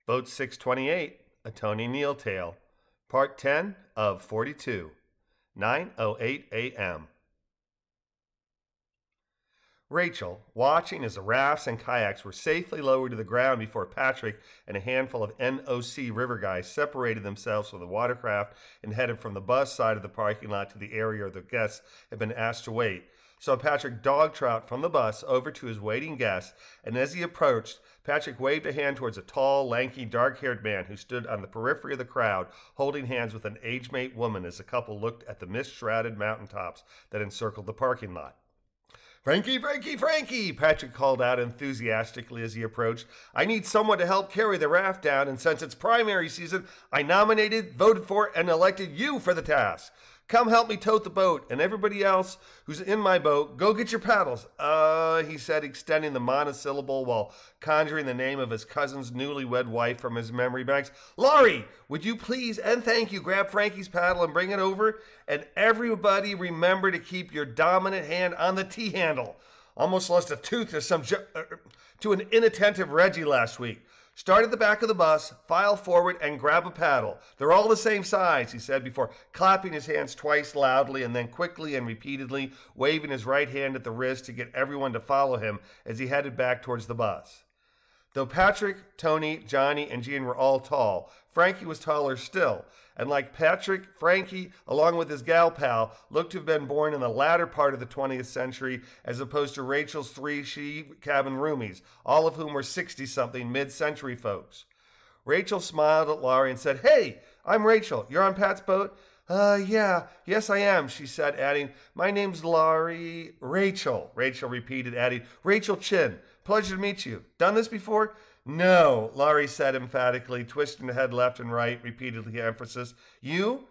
Boat 628, a Tony Neal tale. Part 10 of 42, 9:08 a.m. Rachel, watching as the rafts and kayaks were safely lowered to the ground before Patrick and a handful of NOC river guys separated themselves from the watercraft and headed from the bus side of the parking lot to the area where the guests had been asked to wait, saw Patrick dog trot from the bus over to his waiting guests, and as he approached, Patrick waved a hand towards a tall, lanky, dark-haired man who stood on the periphery of the crowd, holding hands with an age-mate woman as the couple looked at the mist-shrouded mountaintops that encircled the parking lot. "Frankie, Frankie, Frankie!" Patrick called out enthusiastically as he approached. "I need someone to help carry the raft down, and since it's primary season, I nominated, voted for, and elected you for the task. Come help me tote the boat, and everybody else who's in my boat, go get your paddles." He said, extending the monosyllable while conjuring the name of his cousin's newlywed wife from his memory banks. "Laurie, would you please and thank you grab Frankie's paddle and bring it over? And everybody remember to keep your dominant hand on the T-handle. Almost lost a tooth to an inattentive Reggie last week. Start at the back of the bus, file forward, and grab a paddle. They're all the same size," he said before clapping his hands twice loudly and then quickly and repeatedly waving his right hand at the wrist to get everyone to follow him as he headed back towards the bus. Though Patrick, Tony, Johnny, and Gene were all tall, Frankie was taller still, and like Patrick, Frankie, along with his gal pal, looked to have been born in the latter part of the 20th century as opposed to Rachel's three she-cabin roomies, all of whom were 60-something mid-century folks. Rachel smiled at Laurie and said, "Hey, I'm Rachel. You're on Pat's boat?" Yes I am," she said, adding, "My name's Laurie." "Rachel," Rachel repeated, adding, "Rachel Chin. Pleasure to meet you. Done this before?" "No," Laurie said emphatically, twisting her head left and right, repeatedly emphasis. "You?"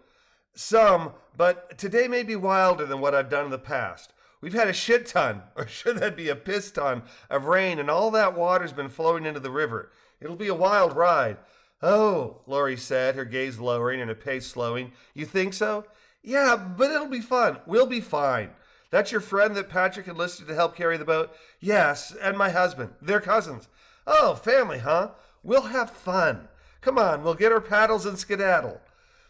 "Some, but today may be wilder than what I've done in the past. We've had a shit ton, or should that be a piss ton, of rain, and all that water's been flowing into the river. It'll be a wild ride." "Oh," Laurie said, her gaze lowering and her pace slowing. "You think so?" "Yeah, but it'll be fun. We'll be fine. That's your friend that Patrick enlisted to help carry the boat?" "Yes, and my husband. They're cousins." "Oh, family, huh? We'll have fun. Come on, we'll get our paddles and skedaddle."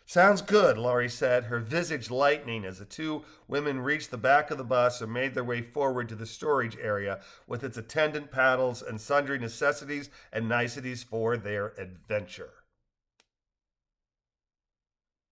"Sounds good," Laurie said, her visage lightening as the two women reached the back of the bus and made their way forward to the storage area with its attendant paddles and sundry necessities and niceties for their adventure.